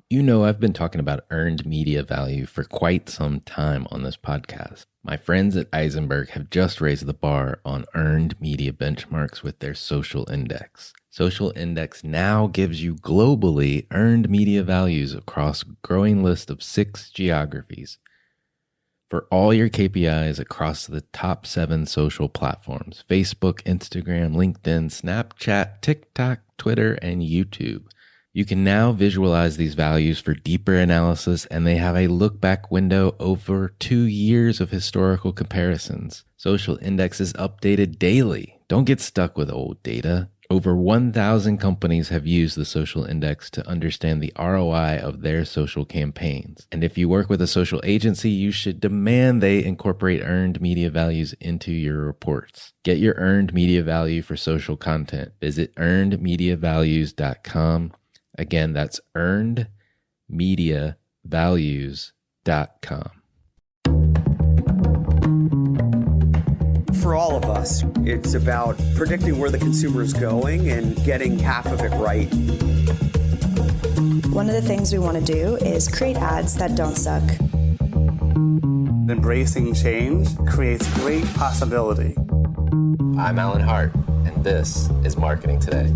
You know, I've been talking about earned media value for quite some time on this podcast. My friends at Eisenberg have just raised the bar on earned media benchmarks with their social index. Social index now gives you globally earned media values across a growing list of 6 geographies for all your KPIs across the top 7 social platforms: Facebook, Instagram, LinkedIn, Snapchat, TikTok, Twitter, and YouTube. You can now visualize these values for deeper analysis, and they have a look back window over 2 years of historical comparisons. Social Index is updated daily. Don't get stuck with old data. Over 1,000 companies have used the Social Index to understand the ROI of their social campaigns. And if you work with a social agency, you should demand they incorporate earned media values into your reports. Get your earned media value for social content. Visit earnedmediavalues.com. Again, that's earnedmediavalues.com. For all of us, it's about predicting where the consumer is going and getting half of it right. One of the things we want to do is create ads that don't suck. Embracing change creates great possibility. I'm Alan Hart, and this is Marketing Today.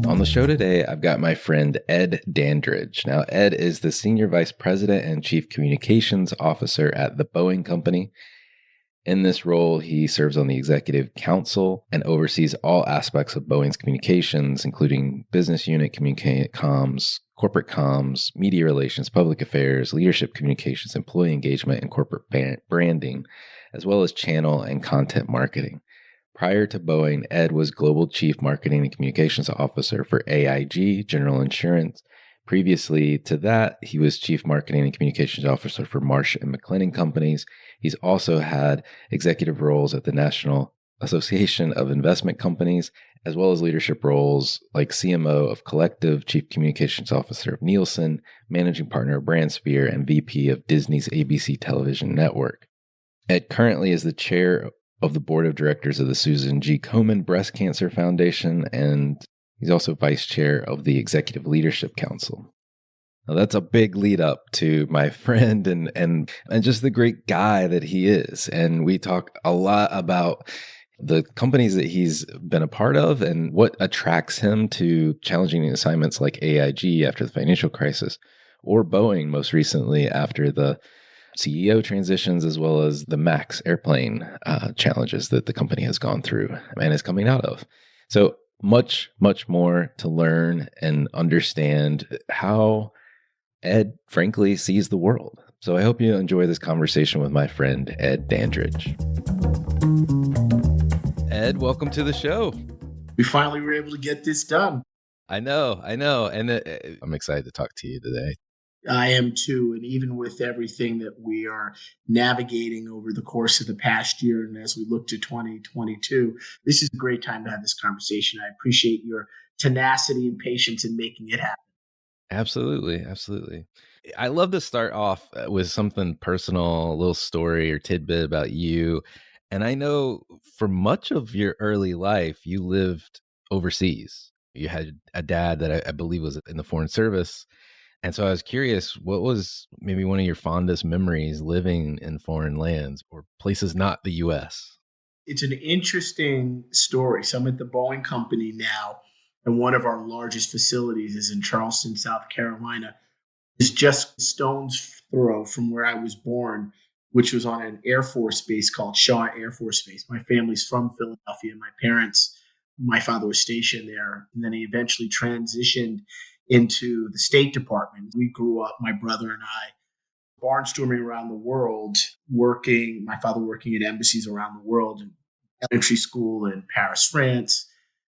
On the show today, I've got my friend Ed Dandridge. Now, Ed is the Senior Vice President and Chief Communications Officer at the Boeing Company. In this role, he serves on the Executive Council and oversees all aspects of Boeing's communications, including business unit comms, corporate comms, media relations, public affairs, leadership communications, employee engagement, and corporate branding, as well as channel and content marketing. Prior to Boeing, Ed was Global Chief Marketing and Communications Officer for AIG, General Insurance. Previously to that, he was Chief Marketing and Communications Officer for Marsh & McLennan Companies. He's also had executive roles at the National Association of Investment Companies, as well as leadership roles like CMO of Collective, Chief Communications Officer of Nielsen, Managing Partner of BrandSphere, and VP of Disney's ABC Television Network. Ed currently is the chair of the board of directors of the Susan G. Komen Breast Cancer Foundation, and he's also vice chair of the Executive Leadership Council. Now, that's a big lead up to my friend and just the great guy that he is. And we talk a lot about the companies that he's been a part of and what attracts him to challenging assignments like AIG after the financial crisis, or Boeing most recently after the CEO transitions, as well as the MAX airplane challenges that the company has gone through and is coming out of. So much, much more to learn and understand how Ed, frankly, sees the world. So I hope you enjoy this conversation with my friend, Ed Dandridge. Ed, welcome to the show. We finally were able to get this done. I know. And I'm excited to talk to you today. I am too. And even with everything that we are navigating over the course of the past year, and as we look to 2022, this is a great time to have this conversation. I appreciate your tenacity and patience in making it happen. Absolutely. I love to start off with something personal, a little story or tidbit about you. And I know for much of your early life, you lived overseas. You had a dad that I believe was in the Foreign Service. And so I was curious, what was maybe one of your fondest memories living in foreign lands or places not the U.S.? It's an interesting story. So I'm at the Boeing Company now, and one of our largest facilities is in Charleston, South Carolina. It's just a stone's throw from where I was born, which was on an Air Force base called Shaw Air Force Base. My family's from Philadelphia. My father was stationed there, and then he eventually transitioned into the State Department. We grew up, my brother and I, barnstorming around the world, my father working at embassies around the world, in elementary school in Paris, France,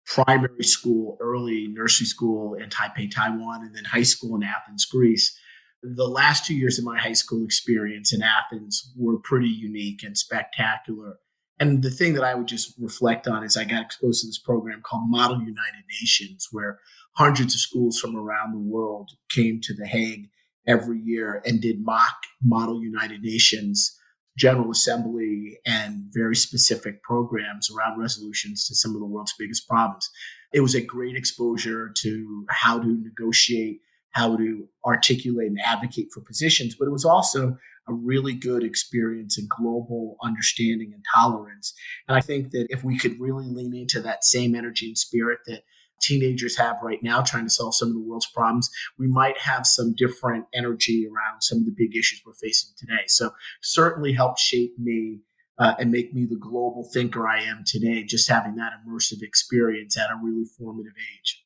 primary school, early nursery school in Taipei, Taiwan, and then high school in Athens, Greece. The last 2 years of my high school experience in Athens were pretty unique and spectacular. And the thing that I would just reflect on is I got exposed to this program called Model United Nations, where hundreds of schools from around the world came to The Hague every year and did mock Model United Nations General Assembly and very specific programs around resolutions to some of the world's biggest problems. It was a great exposure to how to negotiate, how to articulate and advocate for positions, but it was also a really good experience in global understanding and tolerance. And I think that if we could really lean into that same energy and spirit that teenagers have right now, trying to solve some of the world's problems, we might have some different energy around some of the big issues we're facing today. So certainly helped shape me and make me the global thinker I am today, just having that immersive experience at a really formative age.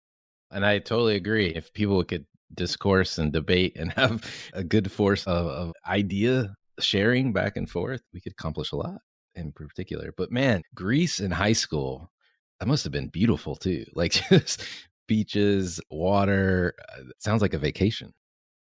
And I totally agree. If people could discourse and debate and have a good force of idea sharing back and forth, we could accomplish a lot in particular. But man, Greece in high school, that must have been beautiful too. Like just beaches, water. Sounds like a vacation.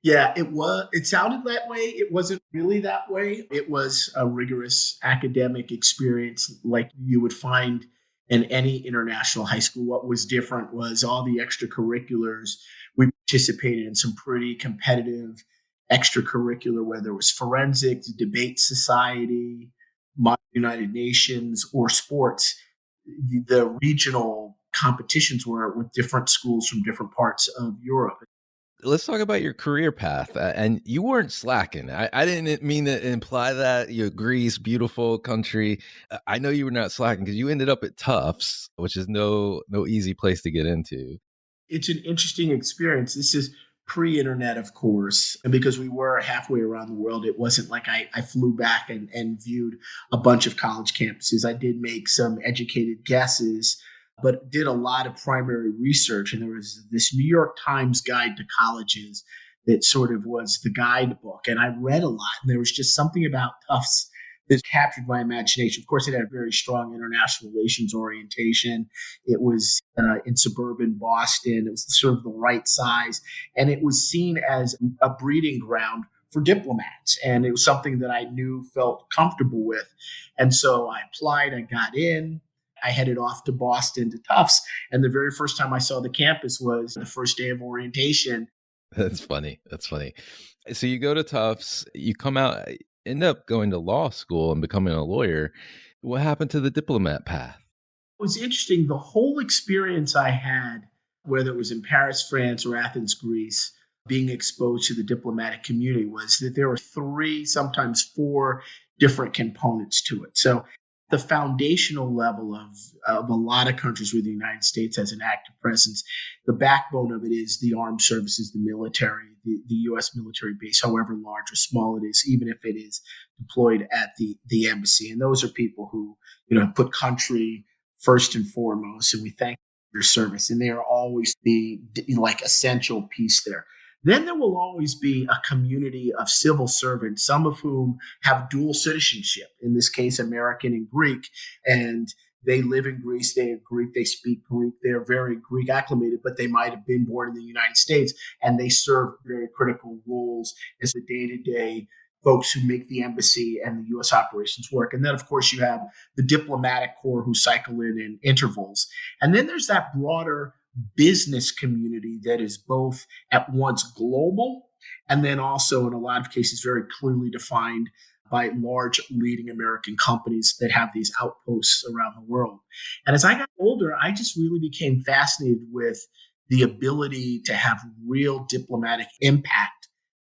Yeah, it was. It sounded that way. It wasn't really that way. It was a rigorous academic experience like you would find in any international high school. What was different was all the extracurriculars. We participated in some pretty competitive extracurricular, whether it was forensics, debate society, modern United Nations, or sports. The regional competitions were with different schools from different parts of Europe. Let's talk about your career path. And you weren't slacking. I didn't mean to imply that. Greece, beautiful country. I know you were not slacking because you ended up at Tufts, which is no easy place to get into. It's an interesting experience. This is pre-internet, of course, and because we were halfway around the world, it wasn't like I flew back and viewed a bunch of college campuses. I did make some educated guesses, but did a lot of primary research. And there was this New York Times guide to colleges that sort of was the guidebook. And I read a lot, and there was just something about Tufts that captured my imagination. Of course, it had a very strong international relations orientation. It was in suburban Boston. It was sort of the right size. And it was seen as a breeding ground for diplomats. And it was something that I knew, felt comfortable with. And so I applied, I got in. I headed off to Boston to Tufts. And the very first time I saw the campus was the first day of orientation. That's funny. That's funny. So you go to Tufts, you come out, end up going to law school and becoming a lawyer. What happened to the diplomat path? It was interesting. The whole experience I had, whether it was in Paris, France, or Athens, Greece, being exposed to the diplomatic community, was that there were 3, sometimes 4 different components to it. So the foundational level of a lot of countries where the United States has an active presence, the backbone of it is the armed services, the military, the U.S. military base, however large or small it is, even if it is deployed at the embassy. And those are people who, put country first and foremost, and we thank you for your service. And they are always the essential piece there. Then there will always be a community of civil servants, some of whom have dual citizenship, in this case, American and Greek, and they live in Greece, they are Greek, they speak Greek, they're very Greek acclimated, but they might have been born in the United States, and they serve very critical roles as the day-to-day folks who make the embassy and the U.S. operations work. And then, of course, you have the diplomatic corps who cycle in intervals. And then there's that broader business community that is both at once global and then also in a lot of cases very clearly defined by large leading American companies that have these outposts around the world. And as I got older, I just really became fascinated with the ability to have real diplomatic impact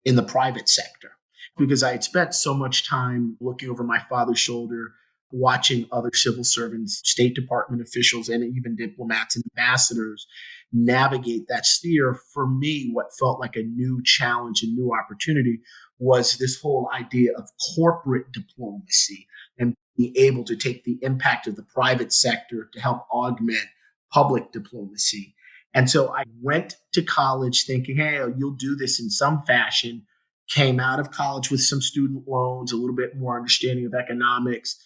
in the private sector, because I had spent so much time looking over my father's shoulder, watching other civil servants, State Department officials, and even diplomats and ambassadors navigate that sphere. For me, what felt like a new challenge and new opportunity was this whole idea of corporate diplomacy and being able to take the impact of the private sector to help augment public diplomacy. And so I went to college thinking, hey, you'll do this in some fashion. Came out of college with some student loans, a little bit more understanding of economics,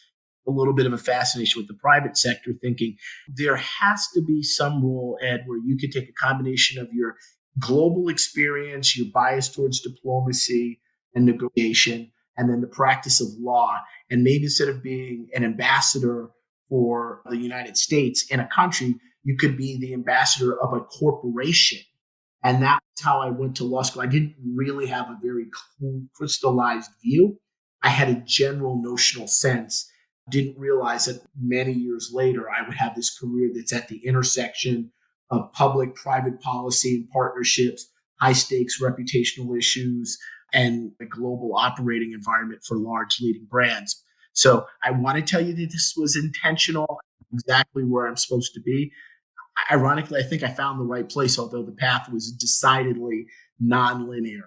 a little bit of a fascination with the private sector, thinking there has to be some role, Ed, where you could take a combination of your global experience, your bias towards diplomacy and negotiation, and then the practice of law. And maybe instead of being an ambassador for the United States in a country, you could be the ambassador of a corporation. And that's how I went to law school. I didn't really have a very crystallized view. I had a general notional sense. Didn't realize that many years later, I would have this career that's at the intersection of public-private policy and partnerships, high stakes reputational issues, and a global operating environment for large leading brands. So I want to tell you that this was intentional, exactly where I'm supposed to be. Ironically, I think I found the right place, although the path was decidedly nonlinear.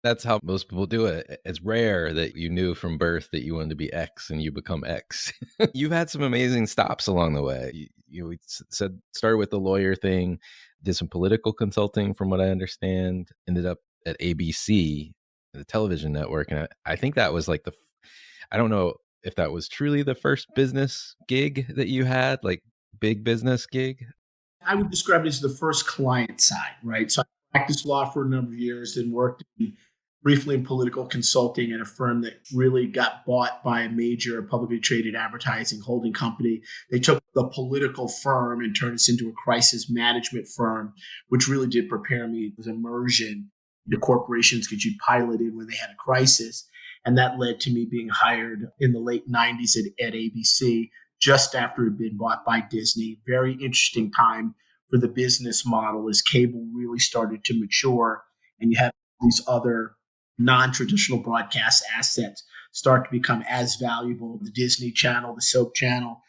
That's how most people do it. It's rare that you knew from birth that you wanted to be X and you become X. You've had some amazing stops along the way. You said started with the lawyer thing, did some political consulting from what I understand, ended up at ABC, the television network. And I think that was like I don't know if that was truly the first business gig that you had, like big business gig. I would describe it as the first client side, right? So I practiced law for a number of years and worked briefly in political consulting at a firm that really got bought by a major publicly traded advertising holding company. They took the political firm and turned us into a crisis management firm, which really did prepare me. It was immersion into corporations that you piloted when they had a crisis. And that led to me being hired in the late 90s at ABC, just after it had been bought by Disney. Very interesting time for the business model as cable really started to mature and you had these other non-traditional broadcast assets start to become as valuable. The Disney Channel, the Soap Channel,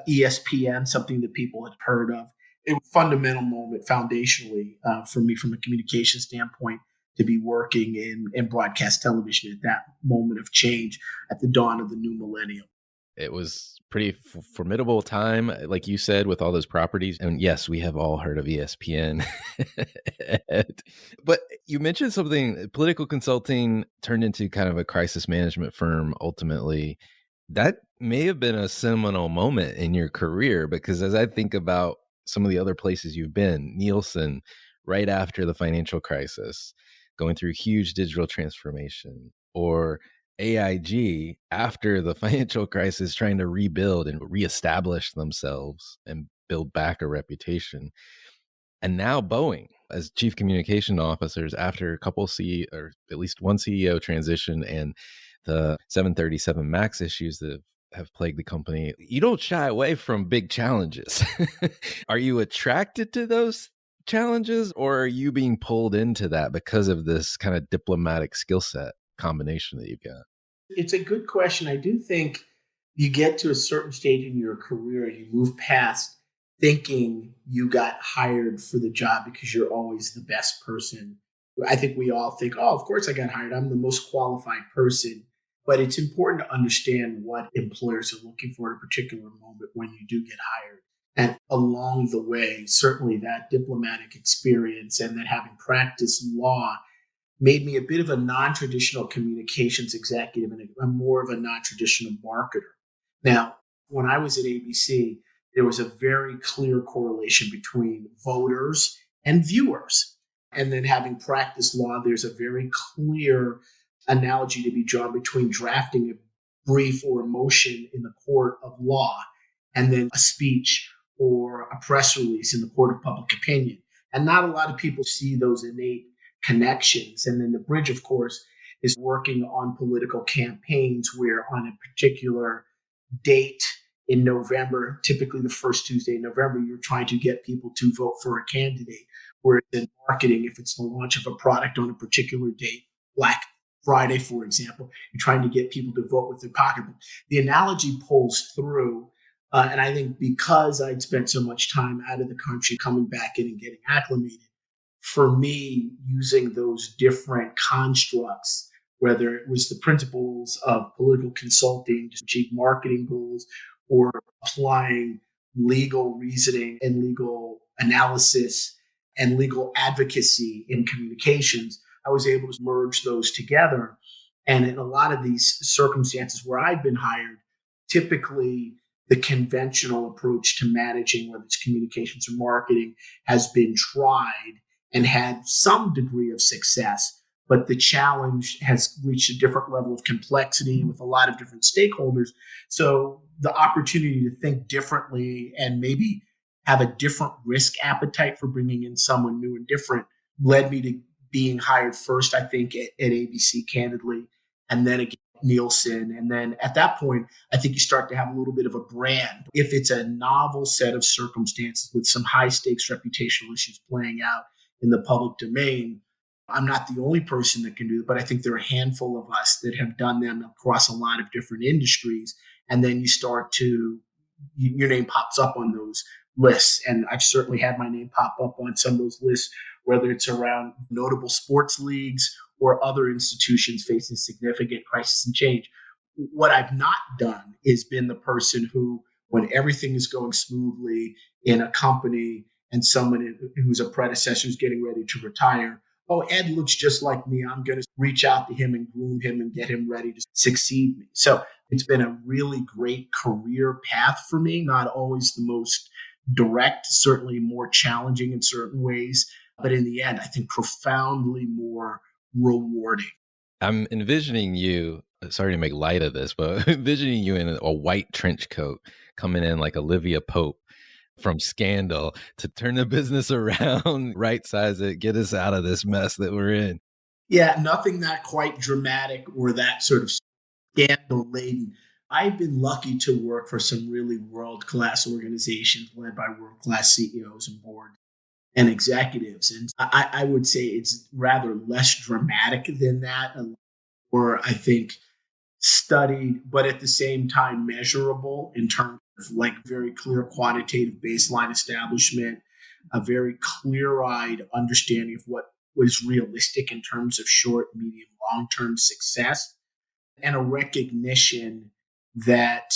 ESPN, something that people had heard of. It was a fundamental moment foundationally for me from a communication standpoint to be working in broadcast television at that moment of change at the dawn of the new millennium. It was pretty formidable time, like you said, with all those properties. And yes, we have all heard of ESPN. But you mentioned something, political consulting turned into kind of a crisis management firm ultimately. That may have been a seminal moment in your career, because as I think about some of the other places you've been, Nielsen, right after the financial crisis, going through huge digital transformation, or AIG after the financial crisis, trying to rebuild and reestablish themselves and build back a reputation. And now Boeing as chief communication officers after a couple or at least one CEO transition and the 737 MAX issues that have plagued the company. You don't shy away from big challenges. Are you attracted to those challenges, or are you being pulled into that because of this kind of diplomatic skill set combination that you've got? It's a good question. I do think you get to a certain stage in your career, you move past thinking you got hired for the job because you're always the best person. I think we all think, oh, of course I got hired. I'm the most qualified person. But it's important to understand what employers are looking for at a particular moment when you do get hired. And along the way, certainly that diplomatic experience and that having practiced law made me a bit of a non-traditional communications executive and a more of a non-traditional marketer. Now, when I was at ABC, there was a very clear correlation between voters and viewers. And then having practiced law, there's a very clear analogy to be drawn between drafting a brief or a motion in the court of law and then a speech or a press release in the court of public opinion. And not a lot of people see those innate connections. And then the bridge, of course, is working on political campaigns where on a particular date in November, typically the first Tuesday in November, you're trying to get people to vote for a candidate. Whereas in marketing, if it's the launch of a product on a particular date, Black Friday, for example, you're trying to get people to vote with their pocketbook. The analogy pulls through. And I think because I'd spent so much time out of the country, coming back in and getting acclimated, for me, using those different constructs, whether it was the principles of political consulting to achieve marketing goals or applying legal reasoning and legal analysis and legal advocacy in communications, I was able to merge those together. And in a lot of these circumstances where I've been hired, typically the conventional approach to managing, whether it's communications or marketing, has been tried and had some degree of success, but the challenge has reached a different level of complexity with a lot of different stakeholders. So the opportunity to think differently and maybe have a different risk appetite for bringing in someone new and different led me to being hired first, I think, at ABC, candidly, and then again, Nielsen. And then at that point, I think you start to have a little bit of a brand. If it's a novel set of circumstances with some high stakes reputational issues playing out in the public domain, I'm not the only person that can do it, but I think there are a handful of us that have done them across a lot of different industries. And then you start to, your name pops up on those lists. And I've certainly had my name pop up on some of those lists, whether it's around notable sports leagues or other institutions facing significant crisis and change. What I've not done is been the person who, when everything is going smoothly in a company and someone who's a predecessor is getting ready to retire, oh, Ed looks just like me. I'm going to reach out to him and groom him and get him ready to succeed me. So it's been a really great career path for me, not always the most direct, certainly more challenging in certain ways, but in the end, I think profoundly more rewarding. I'm envisioning you, sorry to make light of this, but envisioning you in a white trench coat coming in like Olivia Pope from Scandal to turn the business around, right size it, get us out of this mess that we're in. Yeah, nothing that quite dramatic or that sort of scandal laden. I've been lucky to work for some really world class organizations led by world class CEOs and boards and executives. And I would say it's rather less dramatic than that, or I think studied, but at the same time measurable in terms of like very clear quantitative baseline establishment, a very clear eyed understanding of what was realistic in terms of short, medium, long term success, and a recognition that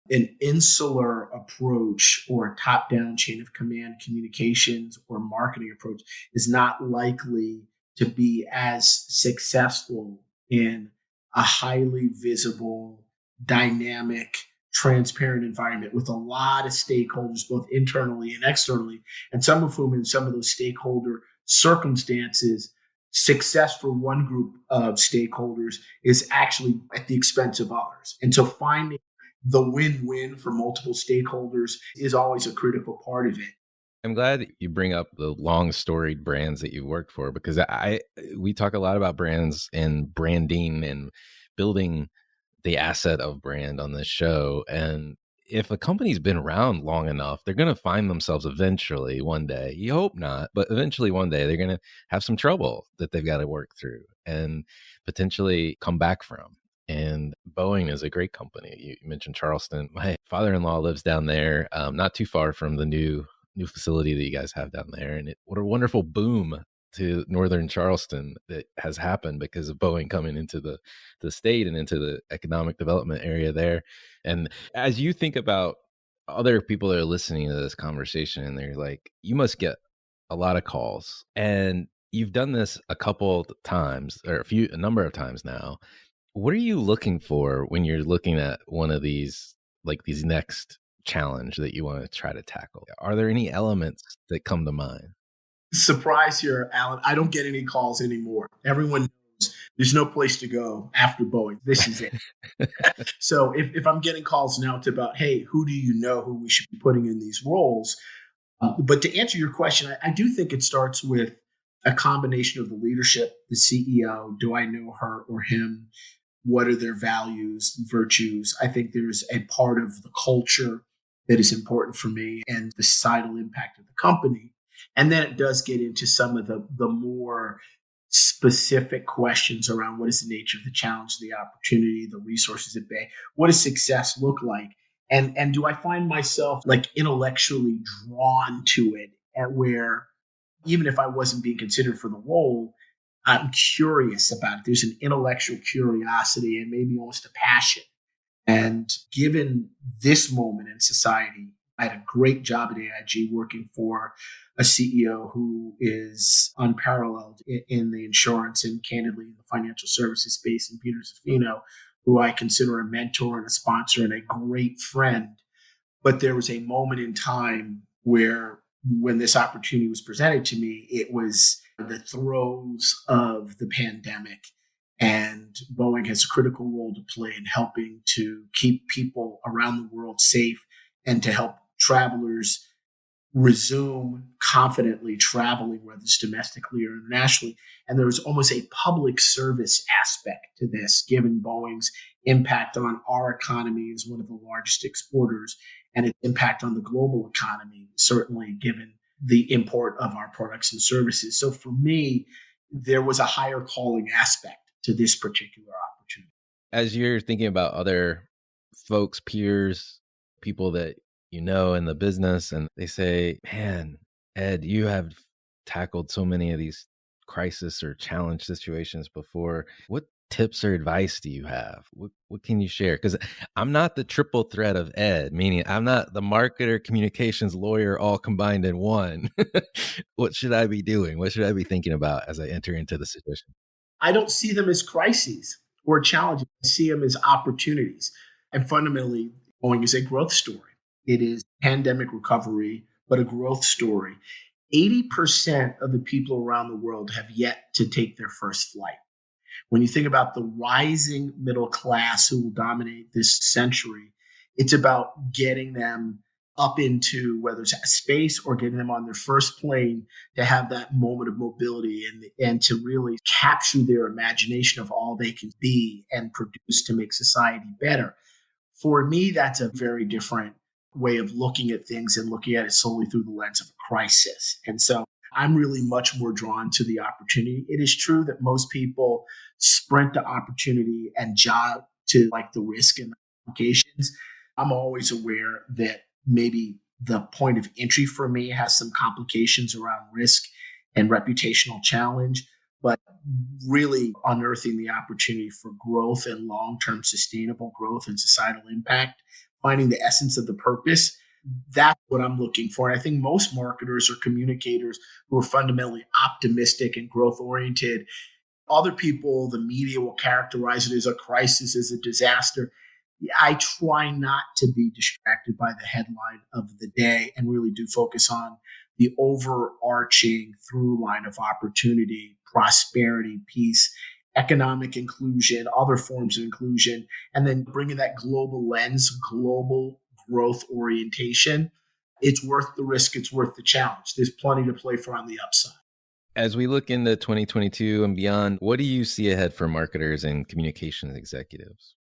an insular approach or a top down chain of command communications or marketing approach is not likely to be as successful in a highly visible, dynamic, transparent environment with a lot of stakeholders, both internally and externally, and some of whom in some of those stakeholder circumstances, success for one group of stakeholders is actually at the expense of others. And so finding the win-win for multiple stakeholders is always a critical part of it. I'm glad that you bring up the long storied brands that you've worked for, because we talk a lot about brands and branding and building the asset of brand on this show. And if a company's been around long enough, they're going to find themselves eventually one day. You hope not, but eventually one day they're going to have some trouble that they've got to work through and potentially come back from. And Boeing is a great company. You mentioned Charleston. My father-in-law lives down there, not too far from the new facility that you guys have down there. And what a wonderful boom to northern Charleston that has happened because of Boeing coming into the state and into the economic development area there. And as you think about other people that are listening to this conversation, and they're like, you must get a lot of calls, and you've done this a couple times or a number of times now. What are you looking for when you're looking at one of these, like these next challenge that you want to try to tackle? Are there any elements that come to mind? Surprise here, Alan. I don't get any calls anymore. Everyone knows there's no place to go after Boeing. This is it. So if I'm getting calls now, it's about, hey, who do you know who we should be putting in these roles? But to answer your question, I do think it starts with a combination of the leadership, the CEO. Do I know her or him? What are their values, virtues? I think there's a part of the culture that is important for me and the societal impact of the company. And then it does get into some of the more specific questions around what is the nature of the challenge, the opportunity, the resources at bay. What does success look like? And do I find myself like intellectually drawn to it at where even if I wasn't being considered for the role, I'm curious about it. There's an intellectual curiosity and maybe almost a passion. And given this moment in society, I had a great job at AIG working for a CEO who is unparalleled in the insurance and candidly in the financial services space, and Peter Zaffino, who I consider a mentor and a sponsor and a great friend. But there was a moment in time where when this opportunity was presented to me, it was the throes of the pandemic. And Boeing has a critical role to play in helping to keep people around the world safe and to help travelers resume confidently traveling, whether it's domestically or internationally. And there was almost a public service aspect to this, given Boeing's impact on our economy as one of the largest exporters and its impact on the global economy, certainly given the import of our products and services. So for me, there was a higher calling aspect to this particular opportunity. As you're thinking about other folks, peers, people that you know in the business, and they say, man, Ed, you have tackled so many of these crisis or challenge situations before. What tips or advice do you have? What can you share? Because I'm not the triple threat of Ed, meaning I'm not the marketer, communications, lawyer, all combined in one. What should I be doing? What should I be thinking about as I enter into the situation? I don't see them as crises or challenges. I see them as opportunities. And fundamentally, Boeing is a growth story. It is pandemic recovery, but a growth story. 80% of the people around the world have yet to take their first flight. When you think about the rising middle class who will dominate this century, it's about getting them up into whether it's space or getting them on their first plane to have that moment of mobility and to really capture their imagination of all they can be and produce to make society better. For me, that's a very different way of looking at things and looking at it solely through the lens of a crisis. And so I'm really much more drawn to the opportunity. It is true that most people sprint to opportunity and jog to like the risk and the complications. I'm always aware that maybe the point of entry for me has some complications around risk and reputational challenge, but really unearthing the opportunity for growth and long-term sustainable growth and societal impact, finding the essence of the purpose. That's what I'm looking for. And I think most marketers or communicators who are fundamentally optimistic and growth oriented, other people, the media will characterize it as a crisis, as a disaster. I try not to be distracted by the headline of the day and really do focus on the overarching through line of opportunity, prosperity, peace, economic inclusion, other forms of inclusion, and then bringing that global lens, global growth orientation. It's worth the risk. It's worth the challenge. There's plenty to play for on the upside. As we look into 2022 and beyond, what do you see ahead for marketers and communications executives?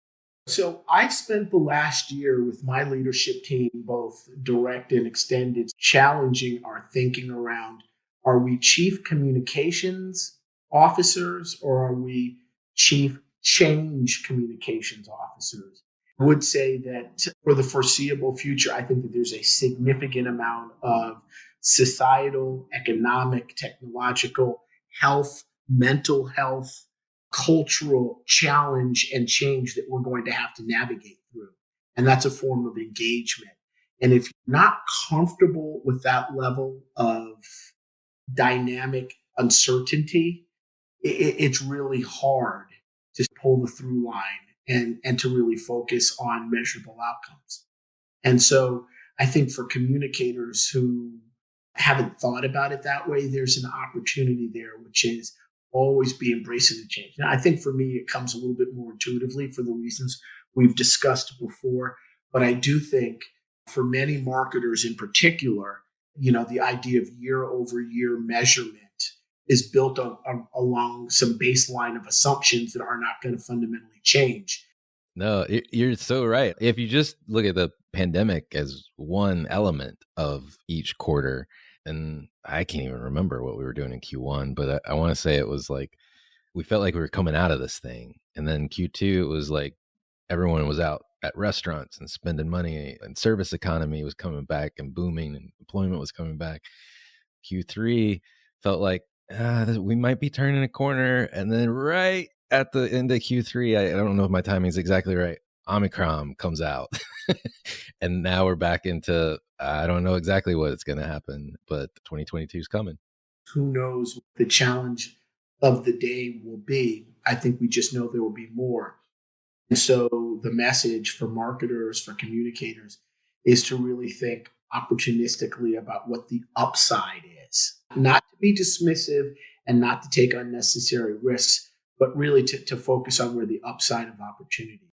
So I've spent the last year with my leadership team, both direct and extended, challenging our thinking around, are we chief communications officers or are we chief change communications officers? I would say that for the foreseeable future, I think that there's a significant amount of societal, economic, technological, health, mental health, cultural challenge and change that we're going to have to navigate through. And that's a form of engagement. And if you're not comfortable with that level of dynamic uncertainty, it's really hard to pull the through line and to really focus on measurable outcomes. And so I think for communicators who haven't thought about it that way, there's an opportunity there, which is always be embracing the change. Now, I think for me, it comes a little bit more intuitively for the reasons we've discussed before. But I do think for many marketers in particular, the idea of year over year measurement is built along some baseline of assumptions that are not going to fundamentally change. No, you're so right. If you just look at the pandemic as one element of each quarter, and I can't even remember what we were doing in Q1, but I want to say it was like, we felt like we were coming out of this thing. And then Q2, it was like everyone was out at restaurants and spending money, and service economy was coming back and booming and employment was coming back. Q3 felt like we might be turning a corner. And then right at the end of Q3, I don't know if my timing is exactly right, Omicron comes out. And now we're back into, I don't know exactly what it's going to happen, but 2022 is coming. Who knows what the challenge of the day will be? I think we just know there will be more. And so the message for marketers, for communicators, is to really think opportunistically about what the upside is. Not to be dismissive and not to take unnecessary risks, but really to focus on where the upside of opportunity.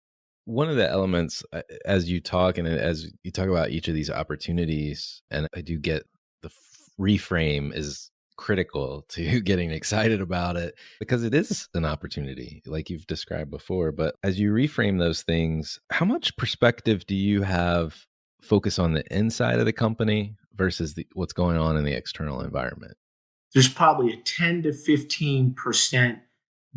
One of the elements, as you talk and as you talk about each of these opportunities, and I do get the reframe is critical to getting excited about it because it is an opportunity like you've described before. But as you reframe those things, how much perspective do you have focus on the inside of the company versus what's going on in the external environment? there's probably a 10 to 15%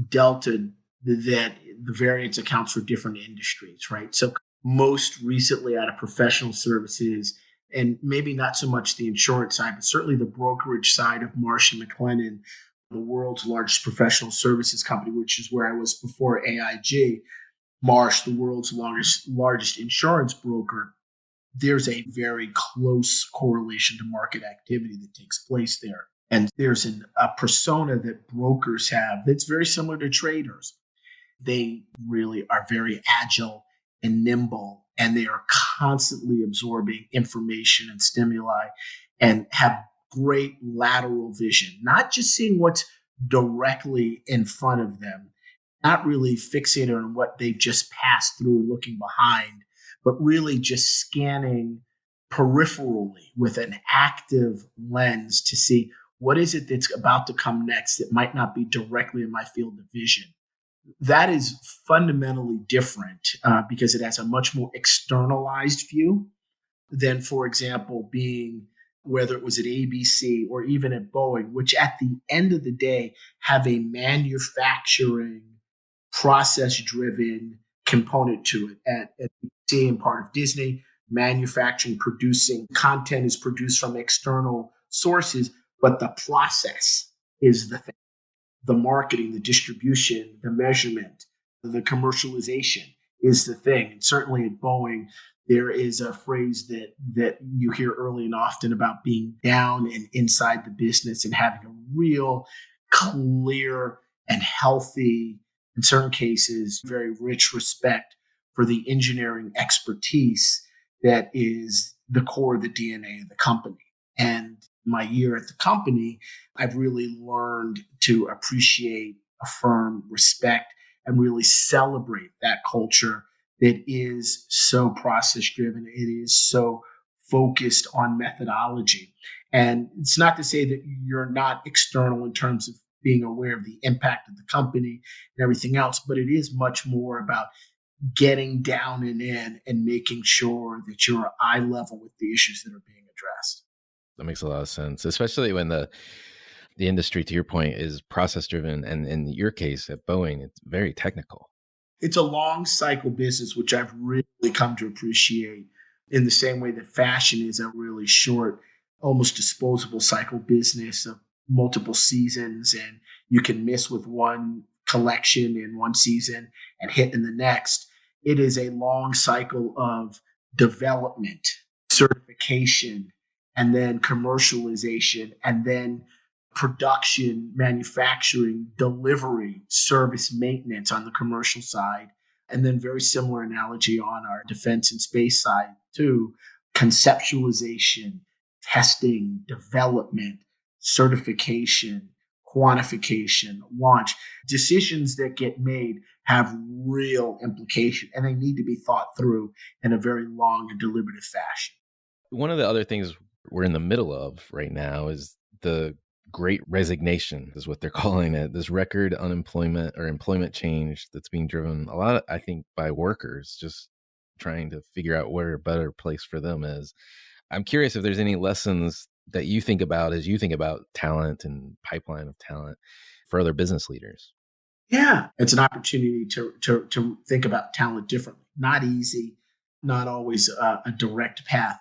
delta that the variance accounts for different industries, right? So most recently out of professional services, and maybe not so much the insurance side, but certainly the brokerage side of Marsh & McLennan, the world's largest professional services company, which is where I was before AIG. Marsh, the world's largest insurance broker. There's a very close correlation to market activity that takes place there. And there's a persona that brokers have that's very similar to traders. They really are very agile and nimble, and they are constantly absorbing information and stimuli and have great lateral vision, not just seeing what's directly in front of them, not really fixated on what they've just passed through and looking behind, but really just scanning peripherally with an active lens to see what is it that's about to come next that might not be directly in my field of vision. That is fundamentally different because it has a much more externalized view than, for example, being whether it was at ABC or even at Boeing, which at the end of the day have a manufacturing process-driven component to it. At ABC and part of Disney, manufacturing, producing content is produced from external sources, but the process is the thing. The marketing, the distribution, the measurement, the commercialization is the thing. And certainly at Boeing, there is a phrase that you hear early and often about being down and inside the business and having a real clear and healthy, in certain cases, very rich respect for the engineering expertise that is the core of the DNA of the company. And my year at the company, I've really learned to appreciate, affirm, respect, and really celebrate that culture that is so process driven. It is so focused on methodology. And it's not to say that you're not external in terms of being aware of the impact of the company and everything else, but it is much more about getting down and in and making sure that you're eye level with the issues that are being addressed. That makes a lot of sense, especially when the industry, to your point, is process driven. And in your case at Boeing, it's very technical. It's a long cycle business, which I've really come to appreciate in the same way that fashion is a really short, almost disposable cycle business of multiple seasons. And you can miss with one collection in one season and hit in the next. It is a long cycle of development, certification, and then commercialization, and then production, manufacturing, delivery, service, maintenance on the commercial side. And then very similar analogy on our defense and space side too, conceptualization, testing, development, certification, quantification, launch. Decisions that get made have real implication, and they need to be thought through in a very long and deliberative fashion. One of the other things we're in the middle of right now is the Great Resignation, is what they're calling it. This record unemployment or employment change that's being driven a lot, I think, by workers just trying to figure out where a better place for them is. I'm curious if there's any lessons that you think about as you think about talent and pipeline of talent for other business leaders. Yeah, it's an opportunity to think about talent differently. Not easy, not always a direct path.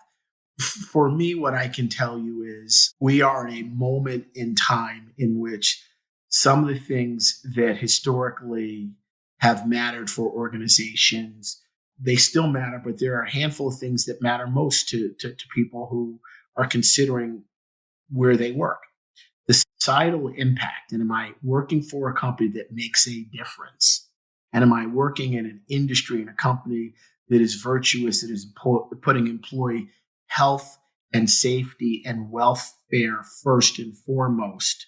For me, what I can tell you is we are in a moment in time in which some of the things that historically have mattered for organizations, they still matter, but there are a handful of things that matter most to people who are considering where they work. The societal impact, and am I working for a company that makes a difference? And am I working in an industry, in a company that is virtuous, that is putting employee health and safety and welfare first and foremost,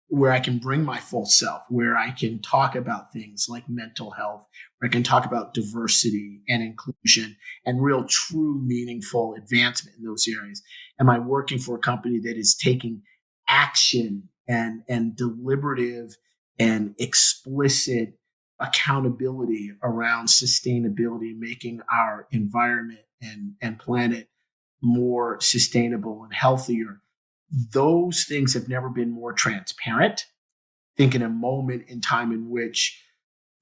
where I can bring my full self, where I can talk about things like mental health, where I can talk about diversity and inclusion and real, true, meaningful advancement in those areas? Am I working for a company that is taking action and deliberative and explicit accountability around sustainability, making our environment and planet more sustainable and healthier? Those things have never been more transparent. Think in a moment in time in which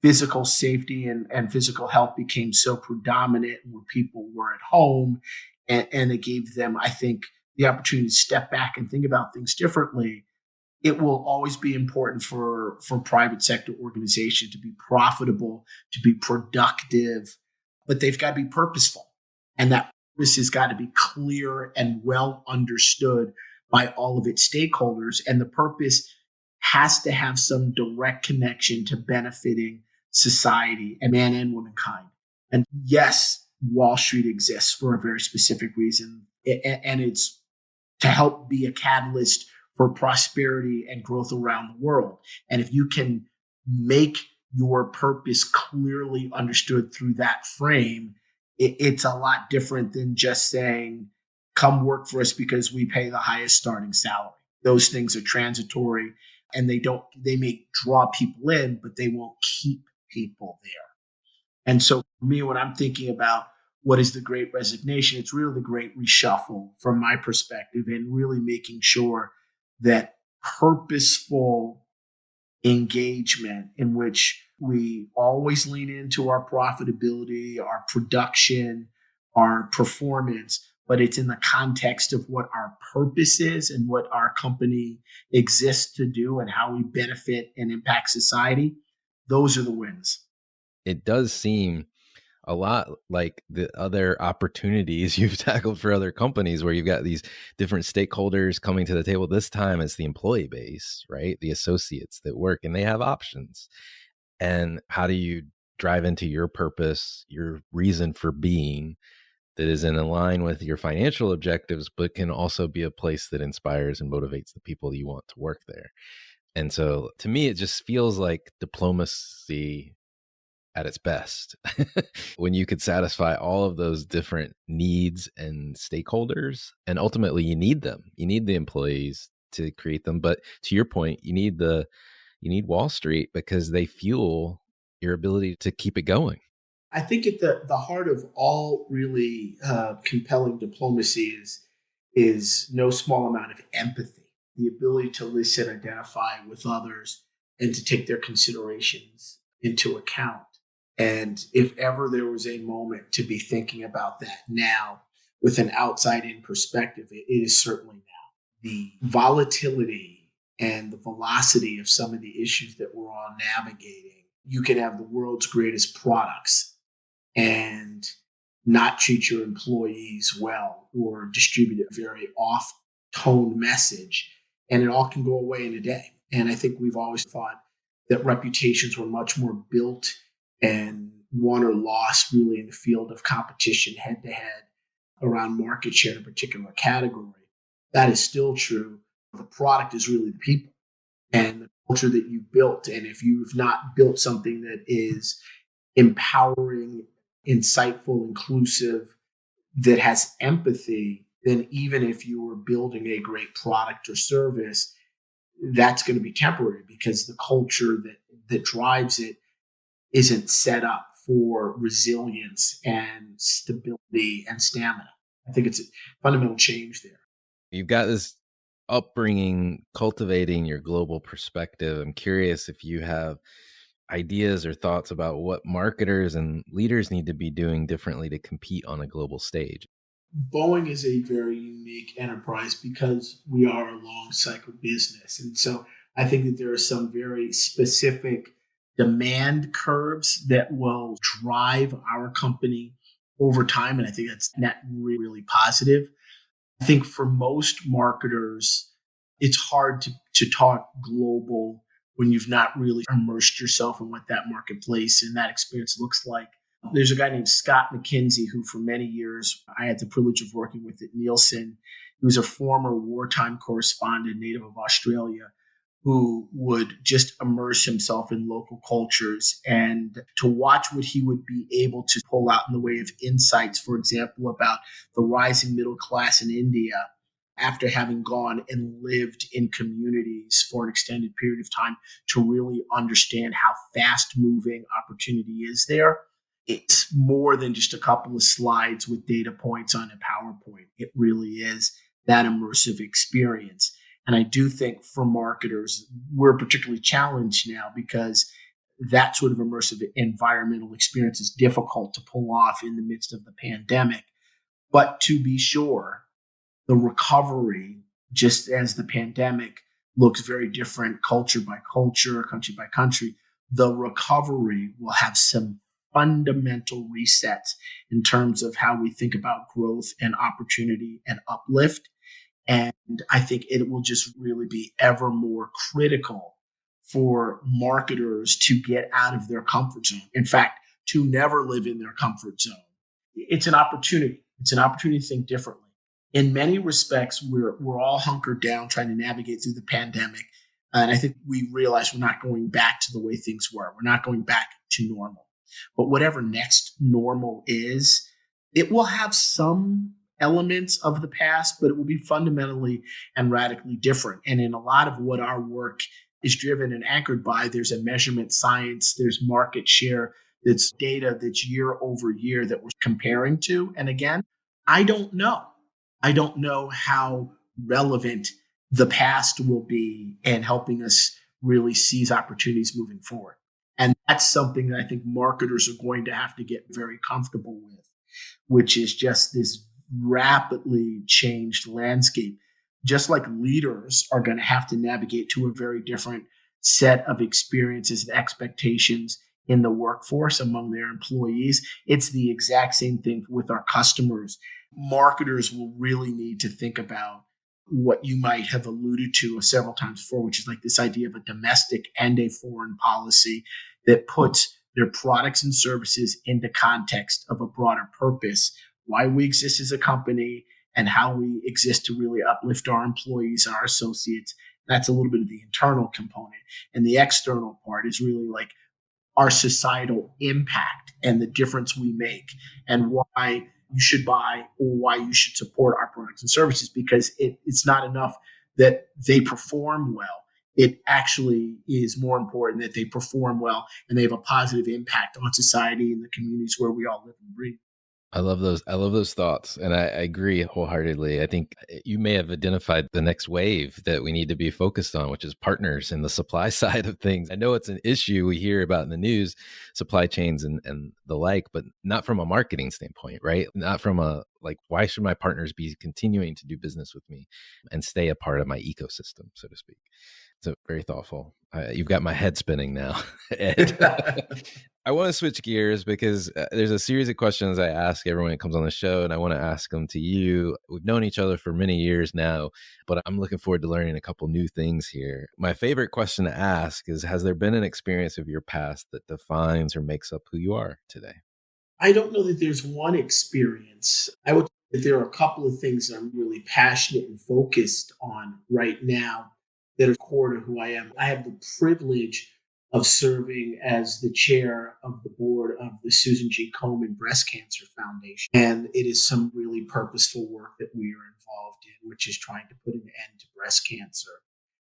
physical safety and physical health became so predominant, where people were at home, and it gave them, I think, the opportunity to step back and think about things differently. It will always be important for private sector organizations to be profitable, to be productive, but they've got to be purposeful. And that purpose has got to be clear and well understood by all of its stakeholders. And the purpose has to have some direct connection to benefiting society and man and womankind. And yes, Wall Street exists for a very specific reason, and it's to help be a catalyst for prosperity and growth around the world. And if you can make your purpose clearly understood through that frame, it's a lot different than just saying, come work for us because we pay the highest starting salary. Those things are transitory, and they may draw people in, but they won't keep people there. And so for me, when I'm thinking about what is the Great Resignation, it's really the Great Reshuffle from my perspective, and really making sure that purposeful engagement in which we always lean into our profitability, our production, our performance, but it's in the context of what our purpose is and what our company exists to do and how we benefit and impact society. Those are the wins. It does seem a lot like the other opportunities you've tackled for other companies, where you've got these different stakeholders coming to the table. This time it's the employee base, right? The associates that work, and they have options. And how do you drive into your purpose, your reason for being, that is in line with your financial objectives, but can also be a place that inspires and motivates the people that you want to work there? And so to me, it just feels like diplomacy at its best when you could satisfy all of those different needs and stakeholders. And ultimately you need them. You need the employees to create them. But to your point, you need Wall Street, because they fuel your ability to keep it going. I think at the heart of all really compelling diplomacy is no small amount of empathy, the ability to listen, identify with others, and to take their considerations into account. And if ever there was a moment to be thinking about that now with an outside in perspective, it is certainly now. The volatility and the velocity of some of the issues that we're all navigating, you can have the world's greatest products and not treat your employees well, or distribute a very off-tone message, and it all can go away in a day. And I think we've always thought that reputations were much more built and won or lost really in the field of competition, head-to-head, around market share in a particular category. That is still true. The product is really the people and the culture that you built. And if you've not built something that is empowering, insightful, inclusive, that has empathy, then even if you were building a great product or service, that's going to be temporary, because the culture that drives it isn't set up for resilience and stability and stamina. I think it's a fundamental change there. You've got this upbringing, cultivating your global perspective. I'm curious if you have ideas or thoughts about what marketers and leaders need to be doing differently to compete on a global stage. Boeing is a very unique enterprise because we are a long cycle business. And so I think that there are some very specific demand curves that will drive our company over time. And I think that's net really positive. I think for most marketers, it's hard to talk global when you've not really immersed yourself in what that marketplace and that experience looks like. There's a guy named Scott McKinsey who for many years I had the privilege of working with at Nielsen. He was a former wartime correspondent, native of Australia, who would just immerse himself in local cultures, and to watch what he would be able to pull out in the way of insights, for example, about the rising middle class in India after having gone and lived in communities for an extended period of time, to really understand how fast moving opportunity is there. It's more than just a couple of slides with data points on a PowerPoint. It really is that immersive experience. And I do think for marketers, we're particularly challenged now because that sort of immersive environmental experience is difficult to pull off in the midst of the pandemic. But to be sure, the recovery, just as the pandemic looks very different culture by culture, country by country, the recovery will have some fundamental resets in terms of how we think about growth and opportunity and uplift. And I think it will just really be ever more critical for marketers to get out of their comfort zone. In fact, to never live in their comfort zone. It's an opportunity. It's an opportunity to think differently. In many respects, we're all hunkered down trying to navigate through the pandemic. And I think we realize we're not going back to the way things were. We're not going back to normal. But whatever next normal is, it will have some elements of the past, but it will be fundamentally and radically different. And in a lot of what our work is driven and anchored by, there's a measurement science, there's market share, it's data that's year over year that we're comparing to. And again, I don't know. I don't know how relevant the past will be in helping us really seize opportunities moving forward. And that's something that I think marketers are going to have to get very comfortable with, which is just this rapidly changed landscape. Just like leaders are going to have to navigate to a very different set of experiences and expectations in the workforce among their employees, it's the exact same thing with our customers. Marketers will really need to think about what you might have alluded to several times before, which is like this idea of a domestic and a foreign policy that puts their products and services into context of a broader purpose, why we exist as a company and how we exist to really uplift our employees and our associates. That's a little bit of the internal component. And the external part is really like our societal impact and the difference we make and why you should buy or why you should support our products and services, because it's not enough that they perform well. It actually is more important that they perform well and they have a positive impact on society and the communities where we all live and breathe. I love those thoughts. And I agree wholeheartedly. I think you may have identified the next wave that we need to be focused on, which is partners in the supply side of things. I know it's an issue we hear about in the news, supply chains and the like, but not from a marketing standpoint, right? Not from a, like, why should my partners be continuing to do business with me and stay a part of my ecosystem, so to speak? So very thoughtful. You've got my head spinning now, Ed. I want to switch gears because there's a series of questions I ask everyone that comes on the show, and I want to ask them to you. We've known each other for many years now, but I'm looking forward to learning a couple new things here. My favorite question to ask is, has there been an experience of your past that defines or makes up who you are today? I don't know that there's one experience. I would say that there are a couple of things that I'm really passionate and focused on right now that are core to who I am. I have the privilege of serving as the chair of the board of the Susan G. Komen Breast Cancer Foundation. And it is some really purposeful work that we are involved in, which is trying to put an end to breast cancer.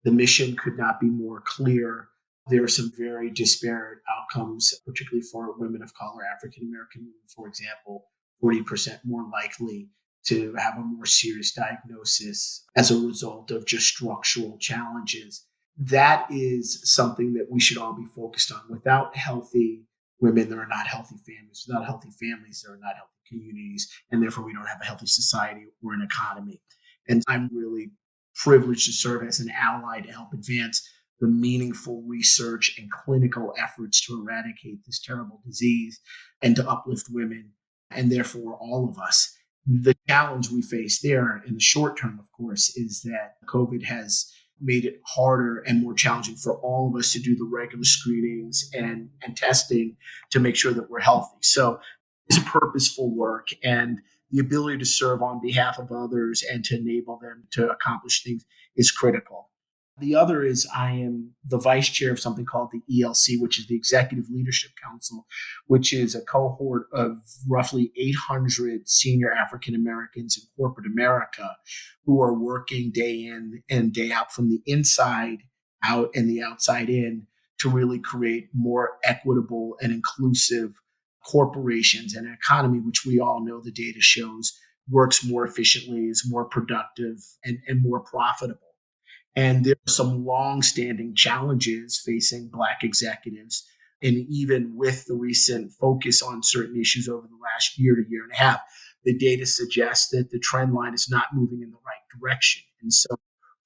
The mission could not be more clear. There are some very disparate outcomes, particularly for women of color, African American women, for example, 40% more likely to have a more serious diagnosis as a result of just structural challenges. That is something that we should all be focused on. Without healthy women, there are not healthy families. Without healthy families, there are not healthy communities. And therefore, we don't have a healthy society or an economy. And I'm really privileged to serve as an ally to help advance the meaningful research and clinical efforts to eradicate this terrible disease and to uplift women and therefore all of us. The challenge we face there in the short term, of course, is that COVID has made it harder and more challenging for all of us to do the regular screenings and testing to make sure that we're healthy. So it's purposeful work, and the ability to serve on behalf of others and to enable them to accomplish things is critical. The other is I am the vice chair of something called the ELC, which is the Executive Leadership Council, which is a cohort of roughly 800 senior African Americans in corporate America who are working day in and day out from the inside out and the outside in to really create more equitable and inclusive corporations and an economy, which we all know the data shows works more efficiently, is more productive, and more profitable. And there are some long-standing challenges facing Black executives. And even with the recent focus on certain issues over the last year to year and a half, the data suggests that the trend line is not moving in the right direction. And so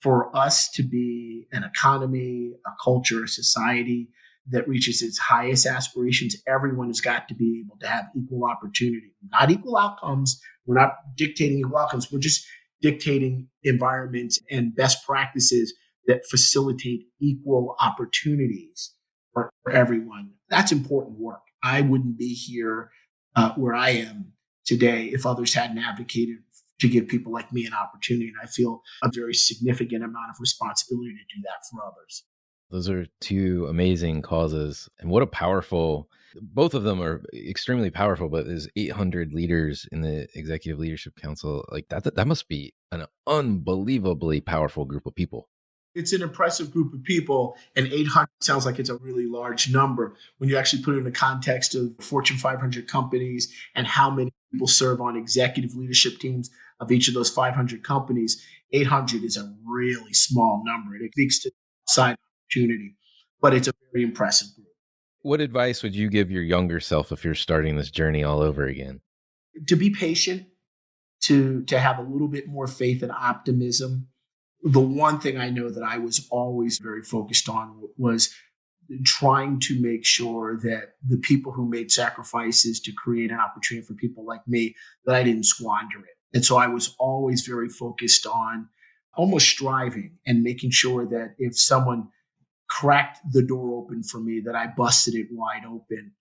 for us to be an economy, a culture, a society that reaches its highest aspirations, everyone has got to be able to have equal opportunity, not equal outcomes. We're not dictating equal outcomes. We're just dictating environments and best practices that facilitate equal opportunities for everyone. That's important work. I wouldn't be here where I am today if others hadn't advocated to give people like me an opportunity. And I feel a very significant amount of responsibility to do that for others. Those are two amazing causes. And what a powerful, both of them are extremely powerful, but there's 800 leaders in the Executive Leadership Council. Like that must be an unbelievably powerful group of people. It's an impressive group of people, and 800 sounds like it's a really large number. When you actually put it in the context of Fortune 500 companies and how many people serve on executive leadership teams of each of those 500 companies, 800 is a really small number. It speaks to side opportunity, but it's a very impressive group. What advice would you give your younger self if you're starting this journey all over again? To be patient, to have a little bit more faith and optimism. The one thing I know that I was always very focused on was trying to make sure that the people who made sacrifices to create an opportunity for people like me, that I didn't squander it. And so I was always very focused on almost striving and making sure that if someone cracked the door open for me, that I busted it wide open.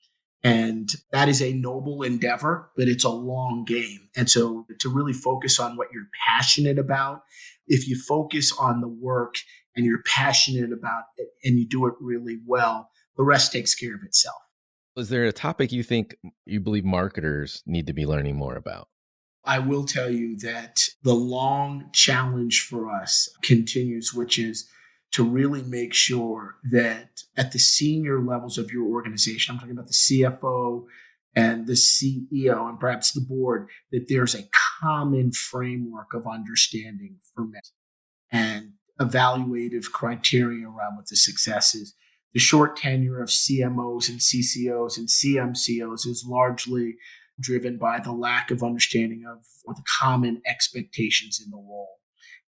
And that is a noble endeavor, but it's a long game. And so to really focus on what you're passionate about, if you focus on the work and you're passionate about it and you do it really well, the rest takes care of itself. Is there a topic you believe marketers need to be learning more about? I will tell you that the long challenge for us continues, which is to really make sure that at the senior levels of your organization, I'm talking about the CFO and the CEO and perhaps the board, that there's a common framework of understanding for me and evaluative criteria around what the success is. The short tenure of CMOs and CCOs and CMCOs is largely driven by the lack of understanding of the common expectations in the role.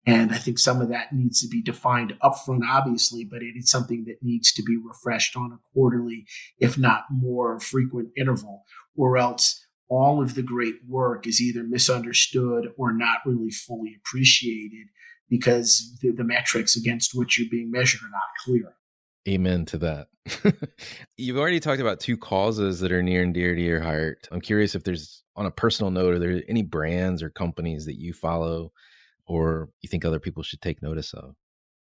And I think some of that needs to be defined upfront, obviously, but it is something that needs to be refreshed on a quarterly, if not more frequent interval, or else all of the great work is either misunderstood or not really fully appreciated because the metrics against which you're being measured are not clear. Amen to that. You've already talked about two causes that are near and dear to your heart. I'm curious if there's, on a personal note, are there any brands or companies that you follow or you think other people should take notice of?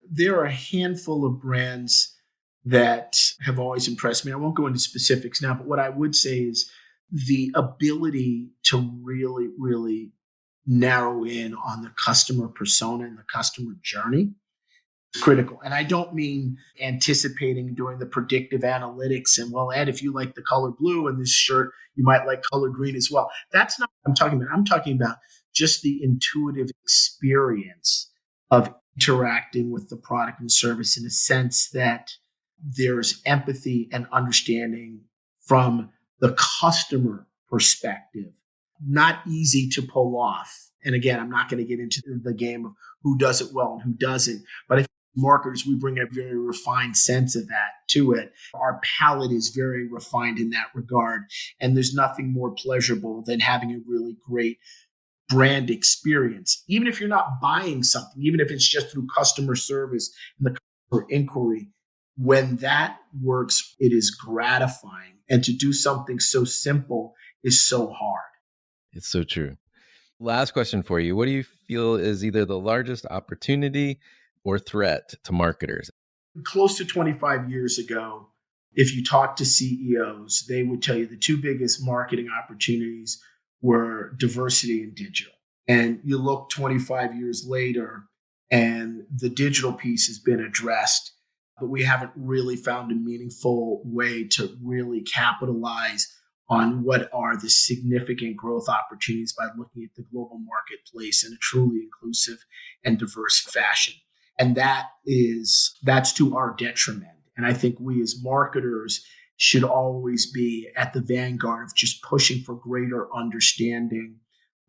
There are a handful of brands that have always impressed me. I won't go into specifics now, but what I would say is the ability to really, really narrow in on the customer persona and the customer journey is critical. And I don't mean anticipating doing the predictive analytics and, well, Ed, if you like the color blue in this shirt, you might like color green as well. That's not what I'm talking about. I'm talking about just the intuitive experience of interacting with the product and service in a sense that there's empathy and understanding from the customer perspective. Not easy to pull off. And again, I'm not going to get into the game of who does it well and who doesn't, but I think marketers, we bring a very refined sense of that to it. Our palate is very refined in that regard. And there's nothing more pleasurable than having a really great brand experience, even if you're not buying something, even if it's just through customer service and the customer inquiry. When that works, it is gratifying. And to do something so simple is so hard. It's so true. Last question for you. What do you feel is either the largest opportunity or threat to marketers? Close to 25 years ago, if you talk to CEOs, they would tell you the two biggest marketing opportunities were diversity and digital. And you look 25 years later, and the digital piece has been addressed, but we haven't really found a meaningful way to really capitalize on what are the significant growth opportunities by looking at the global marketplace in a truly inclusive and diverse fashion. And that's to our detriment. And I think we as marketers should always be at the vanguard of just pushing for greater understanding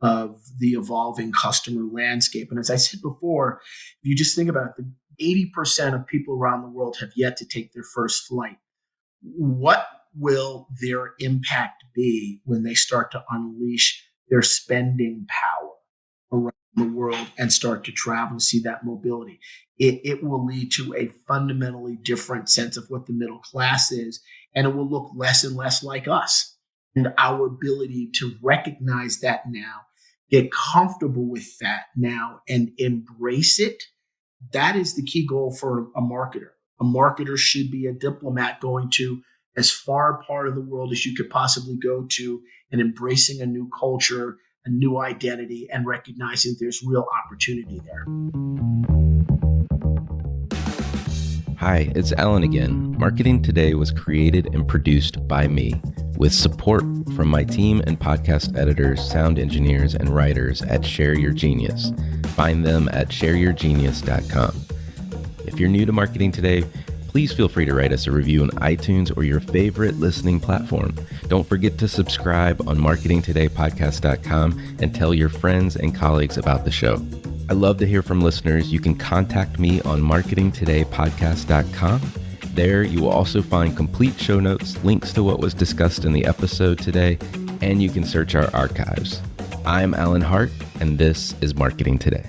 of the evolving customer landscape. And as I said before, if you just think about it, 80% of people around the world have yet to take their first flight. What will their impact be when they start to unleash their spending power around the world and start to travel and see that mobility? It will lead to a fundamentally different sense of what the middle class is, and it will look less and less like us. And our ability to recognize that now, get comfortable with that now, and embrace it, that is the key goal for a marketer. A marketer should be a diplomat going to as far part of the world as you could possibly go to and embracing a new culture, a new identity, and recognizing there's real opportunity there. Hi, it's Alan again. Marketing Today was created and produced by me, with support from my team and podcast editors, sound engineers, and writers at Share Your Genius. Find them at shareyourgenius.com. If you're new to Marketing Today, please feel free to write us a review on iTunes or your favorite listening platform. Don't forget to subscribe on marketingtodaypodcast.com and tell your friends and colleagues about the show. I love to hear from listeners. You can contact me on marketingtodaypodcast.com. There you will also find complete show notes, links to what was discussed in the episode today, and you can search our archives. I'm Alan Hart, and this is Marketing Today.